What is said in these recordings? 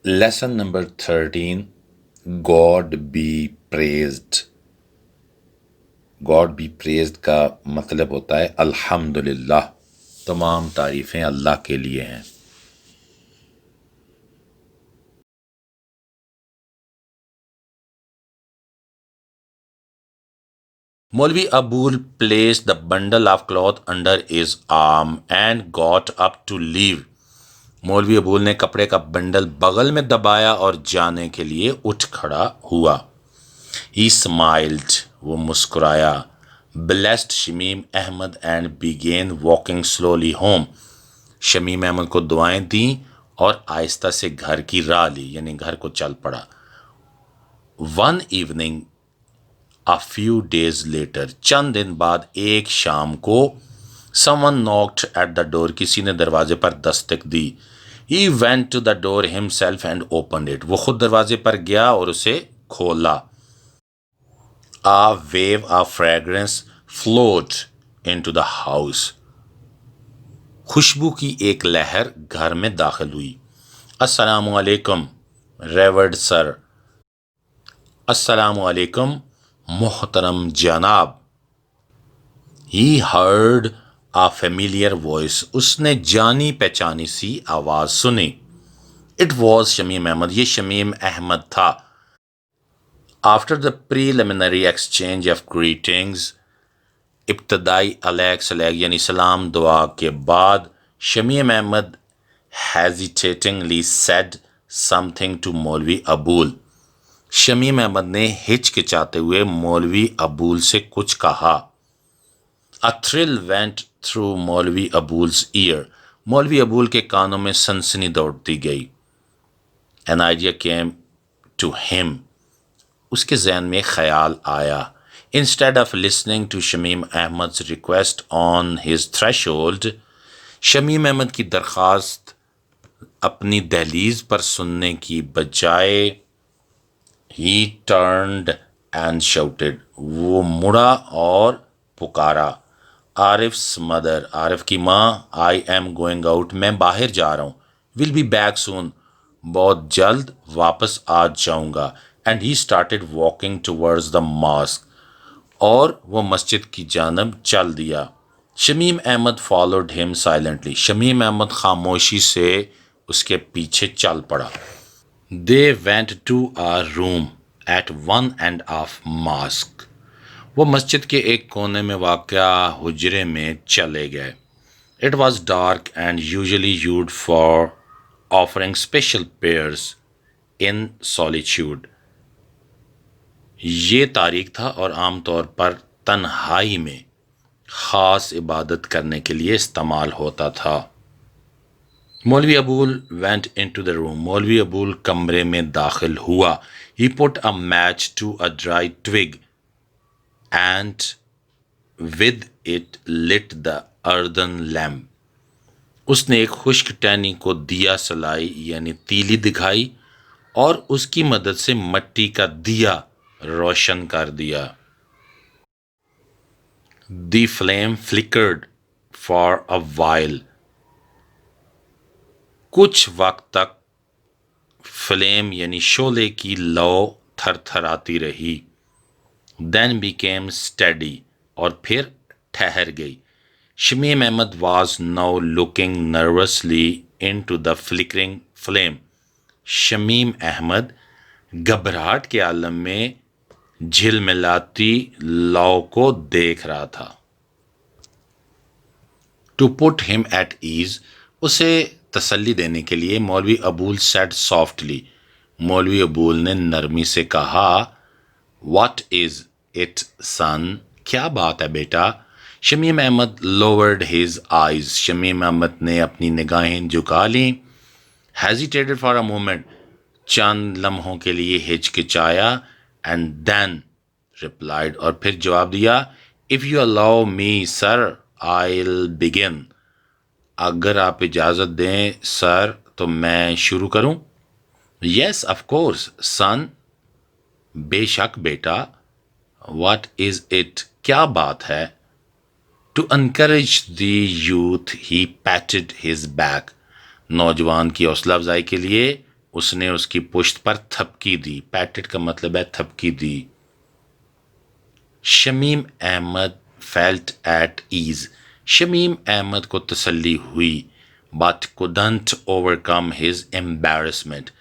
Lesson number 13. God be praised. God be praised کا مطلب ہوتا ہے الحمدللہ، تمام تعریفیں اللہ کے لیے ہیں۔ Maulvi Abul placed the bundle of cloth under his arm and got up to leave. مولوی ابول نے کپڑے کا بنڈل بغل میں دبایا اور جانے کے لیے اٹھ کھڑا ہوا۔ He smiled، وہ مسکرایا۔ Blessed Shamim Ahmad and began walking slowly home. Shamim Ahmad کو دعائیں دیں اور آہستہ سے گھر کی راہ لی، یعنی گھر کو چل پڑا۔ One evening a few days later، چند دن بعد ایک شام کو someone knocked at the door، کسی نے دروازے پر دستک دی۔ He went to the door himself and opened it، وہ خود دروازے پر گیا اور اسے کھولا۔ A wave of fragrance flowed into the house، خوشبو کی ایک لہر گھر میں داخل ہوئی۔ السلام علیکم ریورڈ سر، السلام علیکم محترم جناب۔ He heard a familiar voice، اس نے جانی پہچانی سی آواز سنی۔ It was شمیم احمد، یہ شمیم احمد تھا۔ After the preliminary exchange of greetings، ابتدائی علیک سلیک یعنی سلام دعا کے بعد، Shamim Ahmad hesitatingly said something to مولوی ابول، شمیم احمد نے ہچکچاتے ہوئے مولوی ابول سے کچھ کہا۔ A thrill went through مولوی ابول's ear، مولوی ابول کے کانوں میں سنسنی دوڑتی گئی۔ An idea came to him، اس کے ذہن میں خیال آیا۔ Instead of listening to Shamim احمد's request on his threshold، Shamim Ahmad کی درخواست اپنی دہلیز پر سننے کی بجائے he turned and shouted، وہ مڑا اور پکارا۔ عارف's mother، عارف کی ماں، I am going out، میں باہر جا رہا ہوں۔ will be back soon، بہت جلد واپس آ جاؤں گا۔ and he started walking towards the mosque، اور وہ مسجد کی جانب چل دیا۔ Shamim Ahmad followed him silently، Shamim Ahmad خاموشی سے اس کے پیچھے چل پڑا۔ They went to a room at one end of mosque، وہ مسجد کے ایک کونے میں واقع حجرے میں چلے گئے۔ It was dark and usually used for offering special prayers in solitude، یہ تاریک تھا اور عام طور پر تنہائی میں خاص عبادت کرنے کے لیے استعمال ہوتا تھا۔ مولوی ابول went into the room، مولوی ابول کمرے میں داخل ہوا۔ He put a match to a dry twig and with it lit the earthen lamp، اس نے ایک خشک ٹہنی کو دیا سلائی یعنی تیلی دکھائی اور اس کی مدد سے مٹی کا دیا روشن کر دیا۔ The flame flickered for a while، کچھ وقت تک فلیم یعنی شعلے کی لو تھر تھراتی رہی۔ Then became steady، اور پھر ٹھہر گئی۔ Shamim Ahmad was now looking nervously into the flickering flame، Shamim Ahmad گھبراہٹ کے عالم میں جھلملاتی لو کو دیکھ رہا تھا۔ To put him at ease، اسے تسلی دینے کے لیے مولوی ابول said softly، مولوی ابول نے نرمی سے کہا What is it son، کیا بات ہے بیٹا؟ Shamim Ahmad lowered his eyes، Shamim Ahmad نے اپنی نگاہیں جھکا لیں۔ Hesitated for a moment، چند لمحوں کے لیے ہچکچایا۔ And then replied، اور پھر جواب دیا If you allow me sir I'll begin، اگر آپ اجازت دیں سر تو میں شروع کروں۔ Yes of course son، بے شک بیٹا۔ What is it، کیا بات ہے؟ To encourage the youth he patted his back، نوجوان کی حوصلہ افزائی کے لیے اس نے اس کی پشت پر تھپکی دی. پیٹڈ کا مطلب ہے تھپکی دی. Shamim Ahmad felt at ease. Shamim Ahmad کو تسلی ہوئی but couldn't overcome his embarrassment.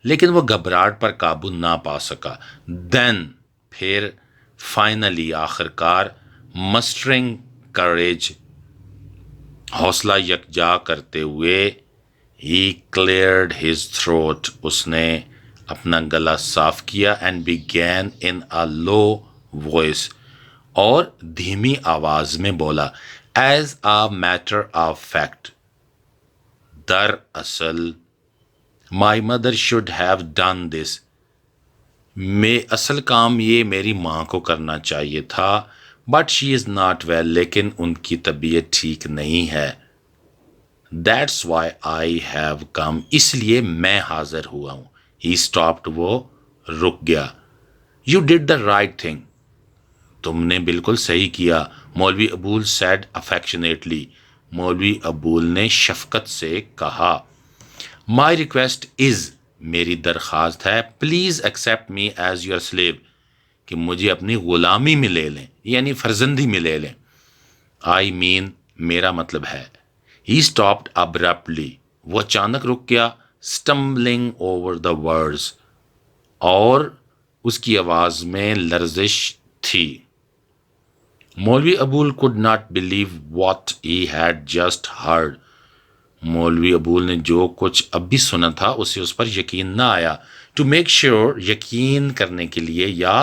لیکن وہ گھبراہٹ پر قابو نہ پا سکا. Then پھر finally آخرکار mustering courage حوصلہ یکجا کرتے ہوئے he cleared his throat. اس نے اپنا گلا صاف کیا and began in a low voice. اور دھیمی آواز میں بولا as a matter of fact. دراصل my mother should have done this. میں اصل کام یہ میری ماں کو کرنا چاہیے تھا. but she is not well. لیکن ان کی طبیعت ٹھیک نہیں ہے. That's why I have come. اس لیے میں حاضر ہوا ہوں. He stopped. وہ رک گیا. You did the right thing. تم نے بالکل صحیح کیا. مولوی ابول said affectionately. مولوی ابول نے شفقت سے کہا. My request is. میری درخواست ہے. Please accept me as your slave. کہ مجھے اپنی غلامی میں لے لیں یعنی فرزندی میں لے لیں. I mean میرا مطلب ہے. He stopped abruptly. وہ اچانک رک گیا. Stumbling over the words. اور اس کی آواز میں لرزش تھی. مولوی ابول could not believe what he had just heard. مولوی ابول نے جو کچھ اب بھی سنا تھا اسے اس پر یقین نہ آیا. To make sure یقین کرنے کے لیے یا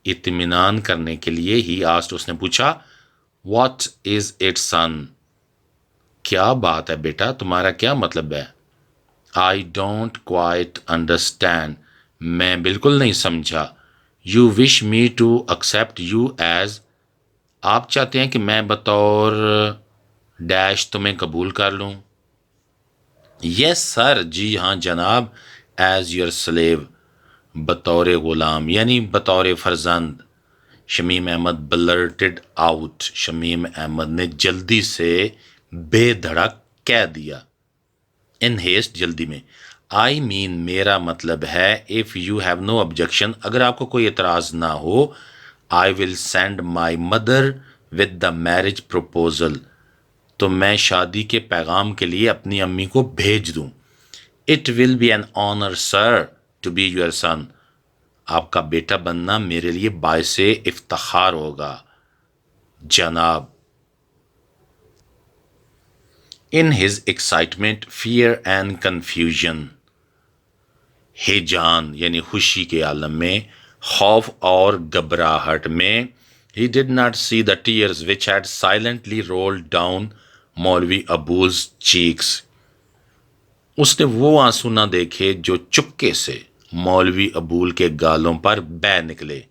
اطمینان کرنے کے لیے he asked. اس نے پوچھا What is it son? کیا بات ہے بیٹا تمہارا کیا مطلب ہے؟ I don't quite understand. میں بالکل نہیں سمجھا. You wish me to accept you as. آپ چاہتے ہیں کہ میں بطور ڈیش تمہیں قبول کر لوں. Yes sir. جی ہاں جناب. As your slave. بطور غلام یعنی بطور فرزند. Shamim Ahmad blurted out. شمیم احمد نے جلدی سے بے دھڑک کہہ دیا. In haste. جلدی میں. I mean میرا مطلب ہے if you have no objection. اگر آپ کو کوئی اعتراض نہ ہو I will send my mother with the marriage proposal. تو میں شادی کے پیغام کے لیے اپنی امی کو بھیج دوں. It will be an honor sir to be your son. آپ کا بیٹا بننا میرے لیے باعث افتخار ہوگا جناب. In his excitement, fear and confusion. ہیجان یعنی خوشی کے عالم میں خوف اور گھبراہٹ میں he did not see the tears which had silently rolled down مولوی ابول's cheeks. اس نے وہ آنسو نہ دیکھے جو چپکے سے مولوی ابول کے گالوں پر بہہ نکلے.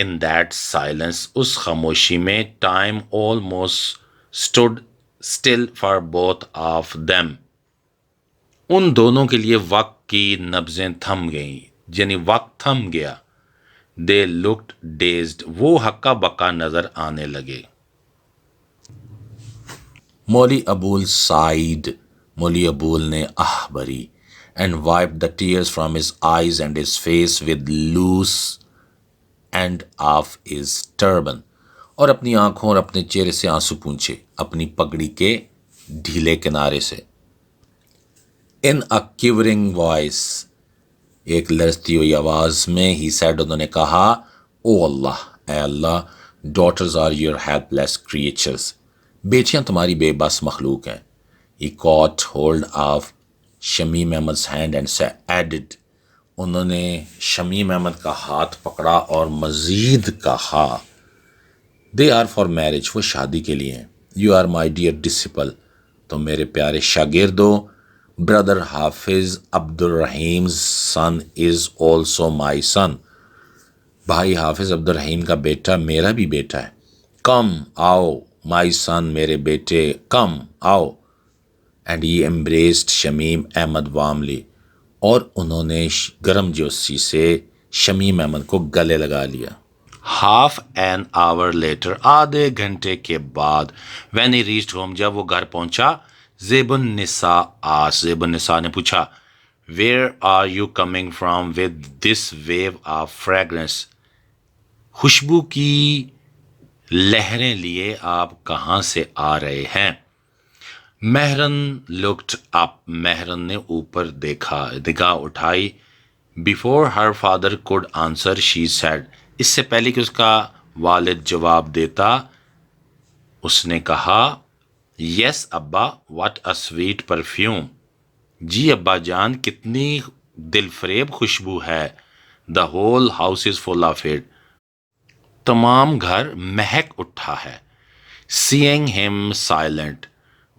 In that silence. اس خاموشی میں time almost stood still for both of them. ان دونوں کے لیے وقت کی نبضیں تھم گئیں یعنی وقت تھم گیا. They looked dazed. وہ ہکا بکا نظر آنے لگے. مولوی ابول sighed. مولوی ابول نے آہ بھری and wiped the tears from his eyes and his face with loose end of his turban. اور اپنی آنکھوں اور اپنے چہرے سے آنسو پونچھے اپنی پگڑی کے ڈھیلے کنارے سے. In a quivering voice. ایک لرزتی ہوئی آواز میں he said. انہوں نے کہا او اللہ اے اللہ daughters are your helpless creatures. بیٹیاں تمہاری بے بس مخلوق ہیں. He caught hold of Shamim احمد's hand and added. انہوں نے شمیم احمد کا ہاتھ پکڑا اور مزید کہا They are for marriage. وہ شادی کے لیے ہیں. You are my dear disciple. تم میرے پیارے شاگرد ہو. Brother Hafiz Abdurrahim's son is also my son. بھائی حافظ عبدالرحیم کا بیٹا میرا بھی بیٹا ہے. Come آؤ my son. میرے بیٹے come آؤ. And he embraced Shamim Ahmad warmly. اور انہوں نے گرم جوشی سے شمیم احمد کو گلے لگا لیا. Half an hour later. آدھے گھنٹے کے بعد. When he reached home. جب وہ گھر پہنچا. زیب النساء آس. زیب النساء نے پوچھا Where are you coming from with this wave of fragrance? خوشبو کی لہریں لیے آپ کہاں سے آ رہے ہیں؟ مہرن looked up. مہرن نے اوپر دیکھا، نگاہ اٹھائی. Before her father could answer, she said. اس سے پہلے کہ اس کا والد جواب دیتا، اس نے کہا، Yes ابا, what a sweet perfume. جی ابا جان، کتنی دل فریب خوشبو ہے. The whole house is full of it. تمام گھر مہک اٹھا ہے. Seeing him silent.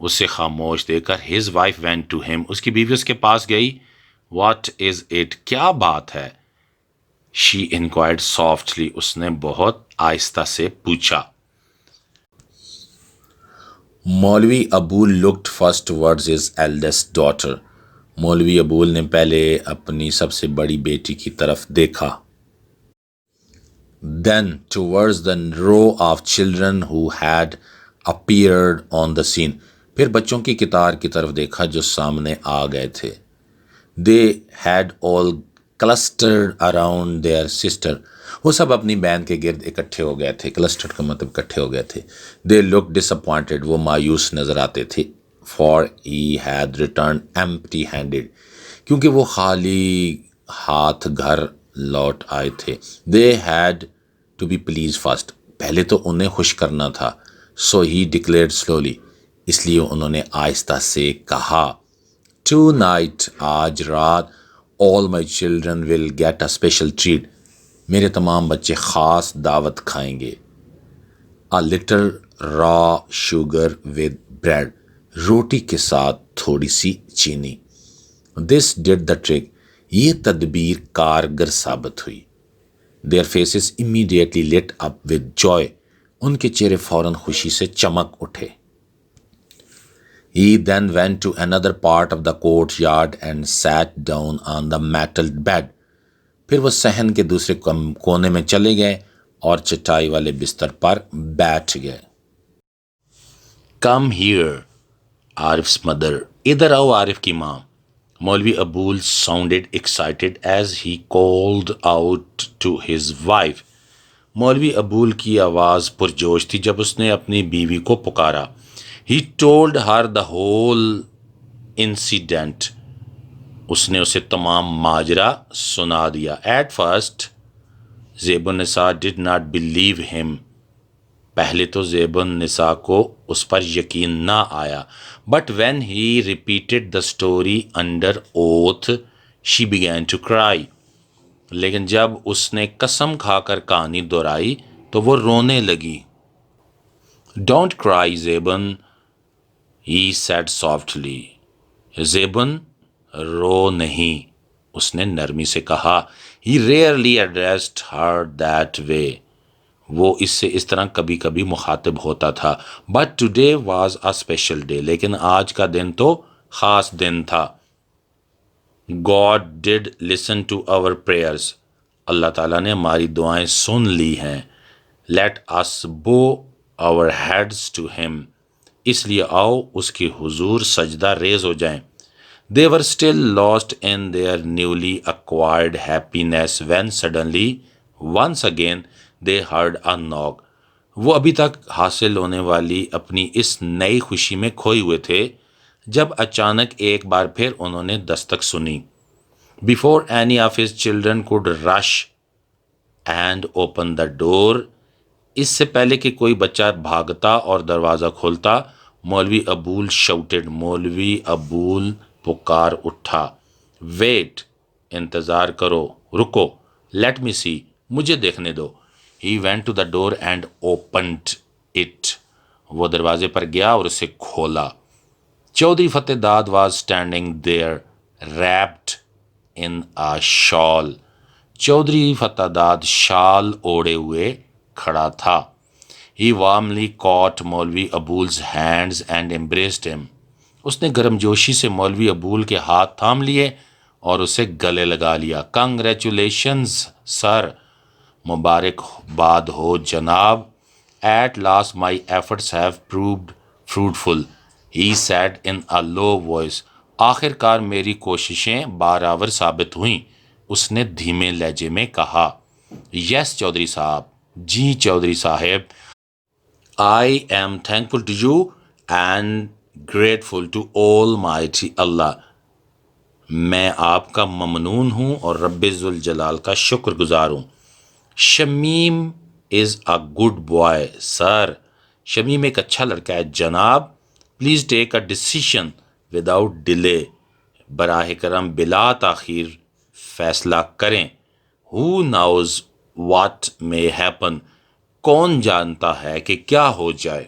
اسے خاموش دیکھ کر his wife went to him. اس کی بیوی اس کے پاس گئی. What is it? کیا بات ہے؟ She inquired softly. اس نے بہت آہستہ سے پوچھا. مولوی ابول looked first towards his eldest daughter. مولوی ابول نے پہلے اپنی سب سے بڑی بیٹی کی طرف دیکھا. Then towards the row of children who had appeared on the scene. پھر بچوں کی قطار کی طرف دیکھا جو سامنے آ گئے تھے. They had all clustered around their sister. وہ سب اپنی بہن کے گرد اکٹھے ہو گئے تھے. clustered کا مطلب اکٹھے ہو گئے تھے. They looked disappointed. وہ مایوس نظر آتے تھے. For he had returned empty handed. کیونکہ وہ خالی ہاتھ گھر لوٹ آئے تھے. They had to be pleased first. پہلے تو انہیں خوش کرنا تھا. So he declared slowly. اس لیے انہوں نے آہستہ سے کہا. Tonight, آج رات, all my children will get a special treat. میرے تمام بچے خاص دعوت کھائیں گے. A little raw sugar with bread. روٹی کے ساتھ تھوڑی سی چینی. This did the trick. یہ تدبیر کارگر ثابت ہوئی. Their faces immediately lit up with joy. ان کے چہرے فوراً خوشی سے چمک اٹھے. He then went to another part of the courtyard and sat down on the metal bed. پھر وہ صحن کے دوسرے کونے میں چلے گئے اور چٹائی والے بستر پر بیٹھ گئے. Come here, عارف's mother. ادھر آؤ عارف کی ماں. مولوی ابول sounded excited as he called out to his wife. مولوی ابول کی آواز پرجوش تھی جب اس نے اپنی بیوی کو پکارا. He told her the whole incident. اس نے اسے تمام ماجرا سنا دیا. At first, زیب النساء did not believe him. پہلے تو زیب النساء کو اس پر یقین نہ آیا. But when he repeated the story under oath, she began to cry. لیکن جب اس نے قسم کھا کر کہانی دہرائی تو وہ رونے لگی. Don't cry, زیبن, he said softly. زیبن, رو نہیں, اس نے نرمی سے کہا. He rarely addressed her that way. وہ اس سے اس طرح کبھی کبھی مخاطب ہوتا تھا. But today was a special day. لیکن آج کا دن تو خاص دن تھا. God did listen to our prayers. اللہ تعالیٰ نے ہماری دعائیں سن لی ہیں. Let us bow our heads to him. اس لیے آؤ اس کے حضور سجدہ ریز ہو جائیں. They were still lost in their newly acquired happiness when suddenly, once again, they heard a knock. وہ ابھی تک حاصل ہونے والی اپنی اس نئی خوشی میں کھوئے ہوئے تھے جب اچانک ایک بار پھر انہوں نے دستک سنی. Before any of his children could rush and open the door, اس سے پہلے کہ کوئی بچہ بھاگتا اور دروازہ کھولتا, مولوی ابول shouted. مولوی ابول پکار اٹھا. Wait, انتظار کرو, رکو. Let me see, مجھے دیکھنے دو. He went to the door and opened it. وہ دروازے پر گیا اور اسے کھولا. چودھری فتح داد was standing there, wrapped in a shawl. Chaudhry فتح داد شال اوڑے ہوئے کھڑا تھا. He warmly caught مولوی ابول's hands and embraced him. اس نے گرم جوشی سے مولوی ابول کے ہاتھ تھام لیے اور اسے گلے لگا لیا. Congratulations, sir. مبارک باد ہو جناب. At last my efforts have proved fruitful, he said in a low voice. آخر کار میری کوششیں بارآور ثابت ہوئیں، اس نے دھیمے لہجے میں کہا۔ یس چودھری صاحب، جی چودھری صاحب، I am thankful to you and grateful to Almighty Allah. میں آپ کا ممنون ہوں اور رب ذوالجلال کا شکر گزار ہوں۔ شمیم از اے گڈ بوائے سر، شمیم ایک اچھا لڑکا ہے جناب۔ Please take a decision without delay, براہ کرم بلا تاخیر فیصلہ کریں۔ ہو ناؤز واٹ مے ہیپن، کون جانتا ہے کہ کیا ہو جائے۔